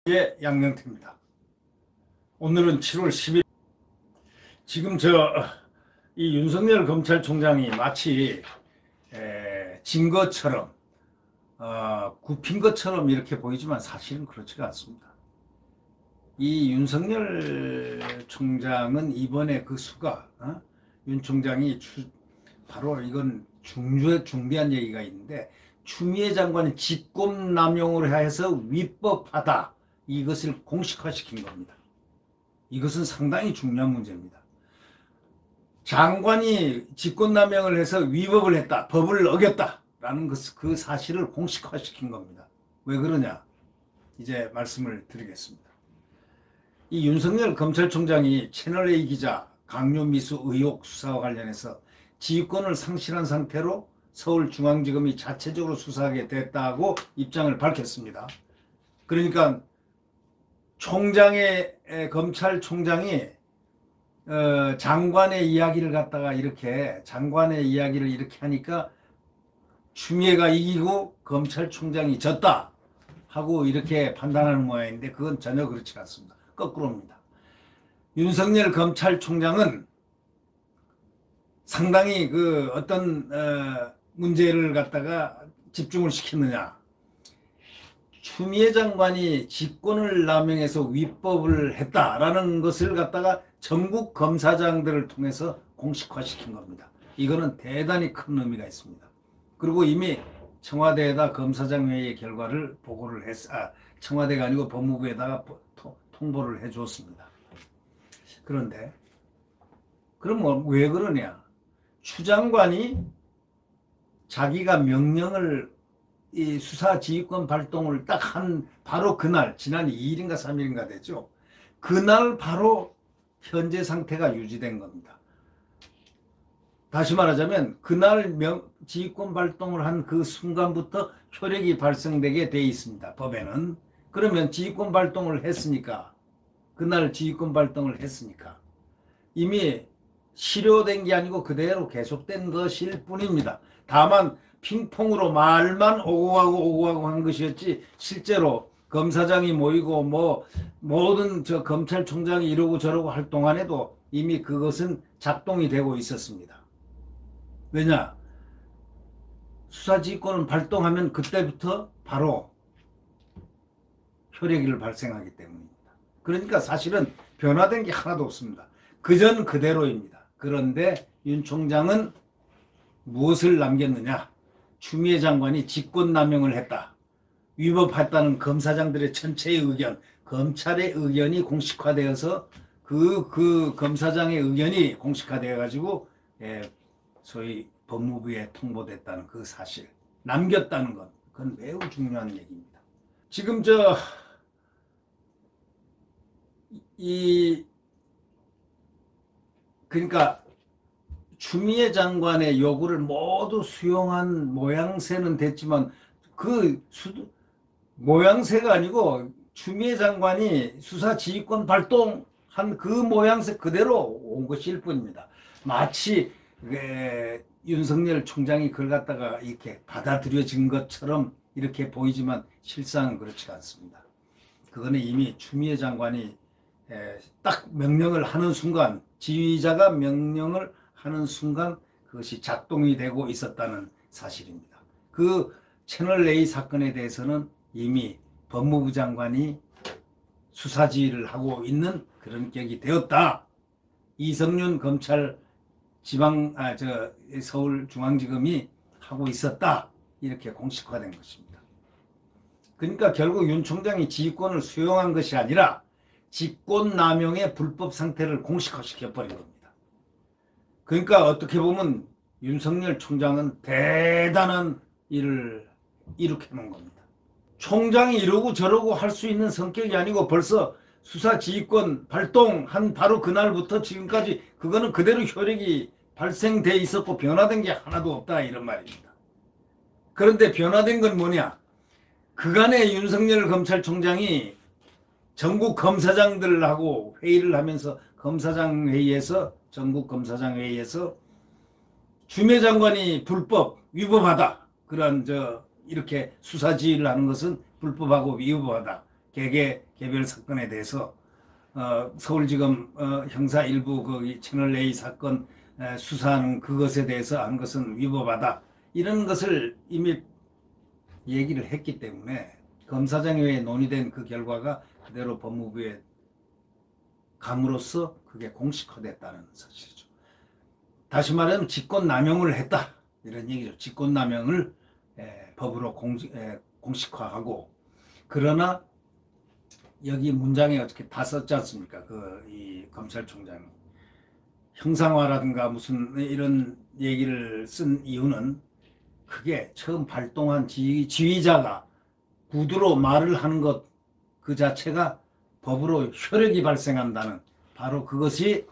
예, 양영태입니다. 오늘은 7월 10일. 지금 이 윤석열 검찰총장이 마치 진 것처럼 굽힌 것처럼 이렇게 보이지만 사실은 그렇지가 않습니다. 이 윤석열 총장은 이번에 그 수가 윤 총장이 바로 이건 중대한 얘기가 있는데, 추미애 장관이 직권남용을 해서 위법하다, 이것을 공식화시킨 겁니다. 이것은 상당히 중요한 문제입니다. 장관이 직권남용을 해서 위법을 했다, 법을 어겼다라는 그 사실을 공식화시킨 겁니다. 왜 그러냐? 이제 말씀을 드리겠습니다. 이 윤석열 검찰총장이 채널A 기자 강요미수 의혹 수사와 관련해서 지휘권을 상실한 상태로 서울중앙지검이 자체적으로 수사하게 됐다고 입장을 밝혔습니다. 그러니까 검찰총장이 장관의 이야기를 이렇게 하니까 추미애가 이기고 검찰총장이 졌다 하고 이렇게 판단하는 모양인데, 그건 전혀 그렇지 않습니다. 거꾸로입니다. 윤석열 검찰총장은 상당히 어떤 문제를 갖다가 집중을 시켰느냐. 추미애 장관이 직권을 남용해서 위법을 했다라는 것을 갖다가 전국 검사장들을 통해서 공식화시킨 겁니다. 이거는 대단히 큰 의미가 있습니다. 그리고 이미 청와대에다 검사장회의 결과를 보고를 청와대가 아니고 법무부에다가 통보를 해줬습니다. 그런데 그럼 왜 그러냐? 추 장관이 자기가 명령을, 이 수사지휘권 발동을 딱 한 바로 그날, 지난 2일인가 3일인가 됐죠. 그날 바로 현재 상태가 유지된 겁니다. 다시 말하자면 그날 지휘권 발동을 한 그 순간부터 효력이 발생되게 돼 있습니다. 법에는. 그러면 지휘권 발동을 했으니까, 그날 지휘권 발동을 했으니까 이미 실효된 게 아니고 그대로 계속된 것일 뿐입니다. 다만 핑퐁으로 말만 오고 가고 한 것이었지, 실제로 검사장이 모이고 모든 검찰총장이 이러고 저러고 할 동안에도 이미 그것은 작동이 되고 있었습니다. 왜냐? 수사지휘권을 발동하면 그때부터 바로 효력이 발생하기 때문입니다. 그러니까 사실은 변화된 게 하나도 없습니다. 그전 그대로입니다. 그런데 윤 총장은 무엇을 남겼느냐? 추미애 장관이 직권남용을 했다, 위법했다는 검사장들의 전체의 의견, 검찰의 의견이 공식화되어서 그 검사장의 의견이 공식화되어 가지고 소위 법무부에 통보됐다는 그 사실, 남겼다는 것, 그건 매우 중요한 얘기입니다. 지금 그러니까 추미애 장관의 요구를 모두 수용한 모양새는 됐지만, 모양새가 아니고 추미애 장관이 수사지휘권 발동한 그 모양새 그대로 온 것일 뿐입니다. 마치 윤석열 총장이 그걸 갖다가 이렇게 받아들여진 것처럼 이렇게 보이지만 실상은 그렇지 않습니다. 그거는 이미 추미애 장관이 딱 명령을 하는 순간, 지휘자가 명령을 하는 순간 그것이 작동이 되고 있었다는 사실입니다. 그 채널A 사건에 대해서는 이미 법무부 장관이 수사지휘를 하고 있는 그런 격이 되었다. 이성윤 서울중앙지검이 하고 있었다. 이렇게 공식화된 것입니다. 그러니까 결국 윤 총장이 지휘권을 수용한 것이 아니라 직권남용의 불법 상태를 공식화시켜버린 겁니다. 그러니까 어떻게 보면 윤석열 총장은 대단한 일을 일으켜놓은 겁니다. 총장이 이러고 저러고 할 수 있는 성격이 아니고 벌써 수사지휘권 발동한 바로 그날부터 지금까지 그거는 그대로 효력이 발생돼 있었고 변화된 게 하나도 없다, 이런 말입니다. 그런데 변화된 건 뭐냐? 그간의 윤석열 검찰총장이 전국 검사장들하고 회의를 하면서 전국 검사장회의에서 추미애 장관이 불법, 위법하다, 그런 이렇게 수사지휘를 하는 것은 불법하고 위법하다, 개별 사건에 대해서 서울지검 형사 일부 그 채널 A 사건 수사하는 그것에 대해서 한 것은 위법하다. 이런 것을 이미 얘기를 했기 때문에 검사장회에 논의된 그 결과가 그대로 법무부에 감으로써 그게 공식화됐다는 사실이죠. 다시 말하면 직권남용을 했다. 이런 얘기죠. 직권남용을 법으로 공식화하고, 그러나 여기 문장에 어떻게 다 썼지 않습니까? 이 검찰총장이 형상화라든가 무슨 이런 얘기를 쓴 이유는 그게 처음 발동한 지휘자가 구두로 말을 하는 것 그 자체가 법으로 효력이 발생한다는, 바로 그것이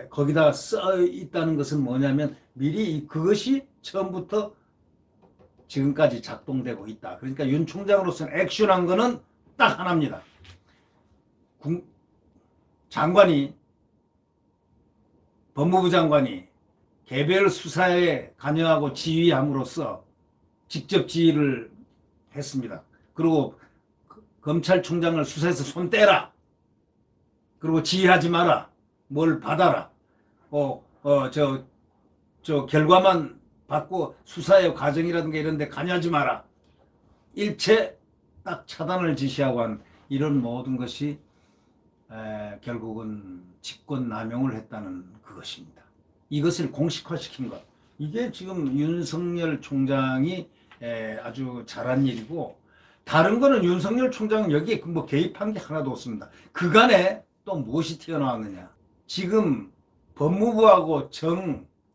거기다 써 있다는 것은 뭐냐면 미리 그것이 처음부터 지금까지 작동되고 있다. 그러니까 윤 총장으로서는 액션한 거는 딱 하나입니다. 장관이, 법무부 장관이 개별 수사에 관여하고 지휘함으로써 직접 지휘를 했습니다. 그리고 검찰총장을 수사에서 손 떼라. 그리고 지휘하지 마라. 뭘 받아라. 결과만 받고 수사의 과정이라든가 이런 데 관여하지 마라. 일체 딱 차단을 지시하고 한 이런 모든 것이 결국은 직권남용을 했다는 그것입니다. 이것을 공식화시킨 것. 이게 지금 윤석열 총장이 아주 잘한 일이고, 다른 거는 윤석열 총장은 여기에 뭐 개입한 게 하나도 없습니다. 그간에 또 무엇이 튀어나왔느냐. 지금 법무부하고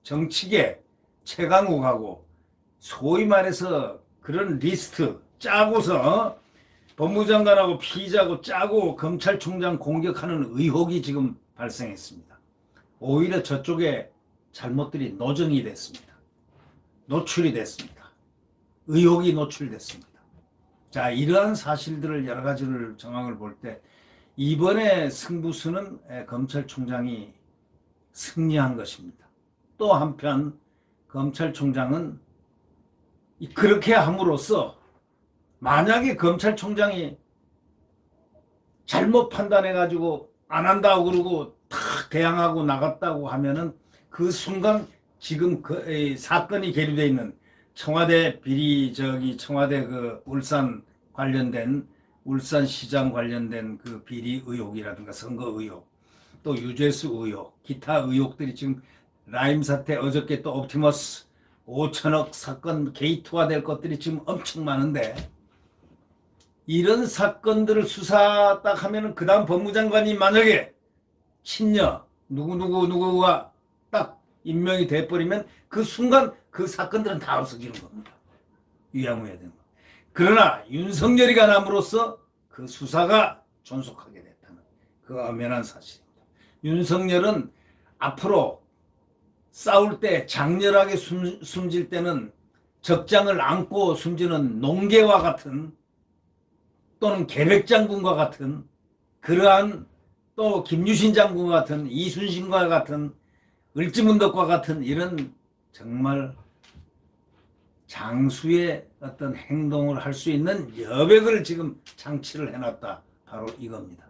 정치계 최강욱하고 소위 말해서 그런 리스트 짜고서 법무부 장관하고 피의자하고 짜고 검찰총장 공격하는 의혹이 지금 발생했습니다. 오히려 저쪽에 잘못들이 노정이 됐습니다. 노출이 됐습니다. 의혹이 노출됐습니다. 자, 이러한 사실들을 여러 가지를 정황을 볼 때 이번에 승부수는 검찰총장이 승리한 것입니다. 또 한편 검찰총장은 그렇게 함으로써 만약에 검찰총장이 잘못 판단해가지고 안 한다고 그러고 탁 대항하고 나갔다고 하면은 그 순간 지금 그 사건이 계류되어 있는 청와대 비리 청와대 그 울산 울산시장 관련된 그 비리 의혹이라든가 선거 의혹, 또 유죄수 의혹, 기타 의혹들이 지금 라임 사태, 어저께 또 옵티머스 5천억 사건 게이트화될 것들이 지금 엄청 많은데, 이런 사건들을 수사 딱 하면은 그 다음 법무장관이 만약에 친녀 누구가 딱 임명이 돼버리면 그 순간 그 사건들은 다 없어지는 겁니다. 유야무야 되는 거. 그러나 윤석열이가 남으로써 그 수사가 존속하게 됐다는 그 엄연한 사실입니다. 윤석열은 앞으로 싸울 때 장렬하게 숨질 때는 적장을 안고 숨지는 농계와 같은, 또는 계백장군과 같은, 그러한 또 김유신 장군과 같은, 이순신과 같은, 을지문덕과 같은 이런 정말 장수의 어떤 행동을 할 수 있는 여백을 지금 장치를 해놨다. 바로 이겁니다.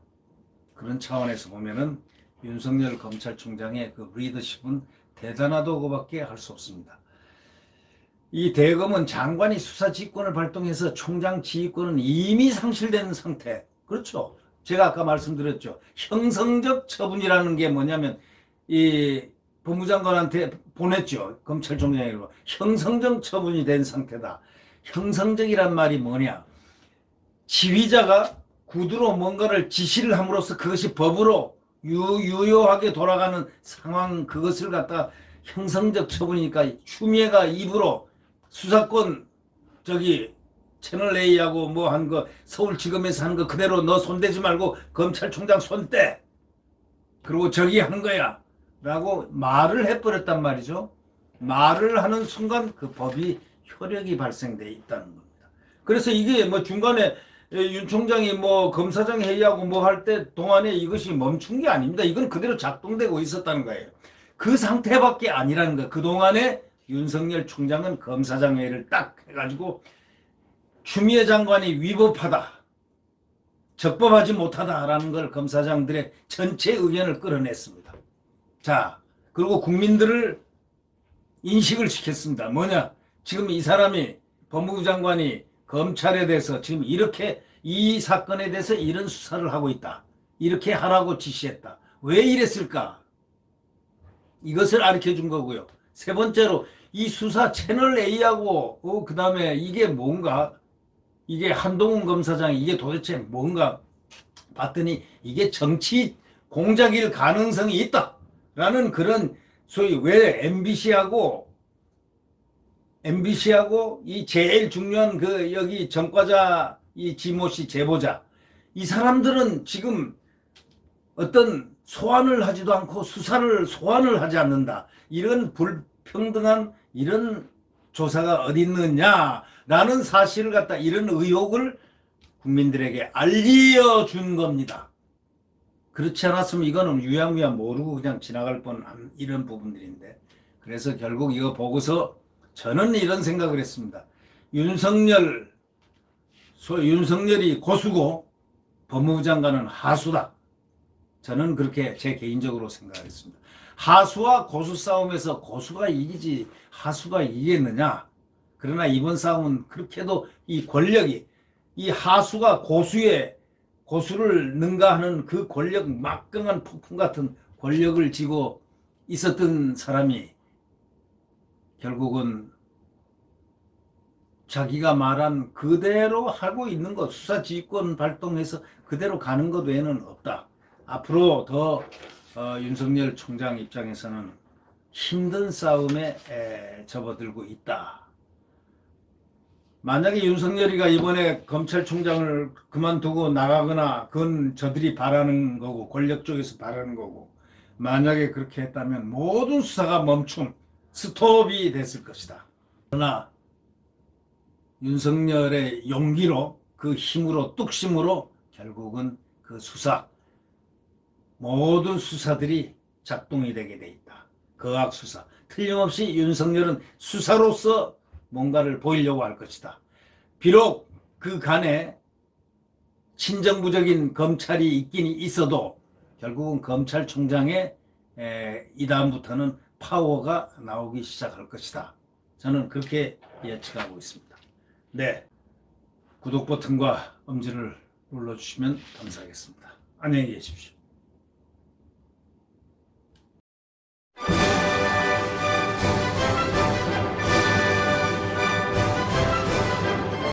그런 차원에서 보면은 윤석열 검찰총장의 그 리더십은 대단하다고밖에 할 수 없습니다. 이 대검은 장관이 수사 지휘권을 발동해서 총장 지휘권은 이미 상실된 상태. 그렇죠. 제가 아까 말씀드렸죠. 형성적 처분이라는 게 뭐냐면 이 법무장관한테 보냈죠. 검찰총장이 형성적 처분이 된 상태다. 형성적이란 말이 뭐냐. 지휘자가 구두로 뭔가를 지시를 함으로써 그것이 법으로 유효하게 돌아가는 상황, 그것을 갖다 형성적 처분이니까 추미애가 입으로 수사권 채널 A하고 뭐 한 거 서울지검에서 한 거 그대로 너 손대지 말고 검찰총장 손대. 그리고 저기 하는 거야. 라고 말을 해버렸단 말이죠. 말을 하는 순간 그 법이 효력이 발생돼 있다는 겁니다. 그래서 이게 뭐 중간에 윤 총장이 뭐 검사장 회의하고 뭐 할 때 동안에 이것이 멈춘 게 아닙니다. 이건 그대로 작동되고 있었다는 거예요. 그 상태밖에 아니라는 거예요. 그동안에 윤석열 총장은 검사장 회의를 딱 해가지고 추미애 장관이 위법하다. 적법하지 못하다라는 걸 검사장들의 전체 의견을 끌어냈습니다. 자, 그리고 국민들을 인식을 시켰습니다. 뭐냐? 지금 이 사람이 법무부 장관이 검찰에 대해서 지금 이렇게 이 사건에 대해서 이런 수사를 하고 있다. 이렇게 하라고 지시했다. 왜 이랬을까? 이것을 가르쳐 준 거고요. 세 번째로 이 수사 채널 A하고 그 다음에 이게 뭔가, 이게 한동훈 검사장이 이게 도대체 뭔가 봤더니 이게 정치 공작일 가능성이 있다 라는 그런 소위 왜 MBC하고 이 제일 중요한 그 여기 전과자 이 지모 씨 제보자 이 사람들은 지금 어떤 소환을 하지도 않고 수사를 소환을 하지 않는다. 이런 불평등한 이런 조사가 어디 있느냐라는 사실을 갖다 이런 의혹을 국민들에게 알려준 겁니다. 그렇지 않았으면 이거는 유야무야 모르고 그냥 지나갈 뻔한 이런 부분들인데, 그래서 결국 이거 보고서 저는 이런 생각을 했습니다. 윤석열이 고수고 법무부 장관은 하수다. 저는 그렇게 제 개인적으로 생각했습니다. 하수와 고수 싸움에서 고수가 이기지 하수가 이기겠느냐. 그러나 이번 싸움은 그렇게도 이 권력이 이 하수가 고수를 능가하는 그 권력, 막강한 폭풍 같은 권력을 쥐고 있었던 사람이 결국은 자기가 말한 그대로 하고 있는 것, 수사지휘권 발동해서 그대로 가는 것 외에는 없다. 앞으로 더 윤석열 총장 입장에서는 힘든 싸움에 접어들고 있다. 만약에 윤석열이가 이번에 검찰총장을 그만두고 나가거나 그건 저들이 바라는 거고 권력 쪽에서 바라는 거고, 만약에 그렇게 했다면 모든 수사가 스톱이 됐을 것이다. 그러나 윤석열의 용기로 그 힘으로 뚝심으로 결국은 그 모든 수사들이 작동이 되게 돼 있다. 거학수사. 틀림없이 윤석열은 수사로서 뭔가를 보이려고 할 것이다. 비록 그 간에 친정부적인 검찰이 있긴 있어도 결국은 검찰총장의 이 다음부터는 파워가 나오기 시작할 것이다. 저는 그렇게 예측하고 있습니다. 네, 구독 버튼과 엄지를 눌러주시면 감사하겠습니다. 안녕히 계십시오.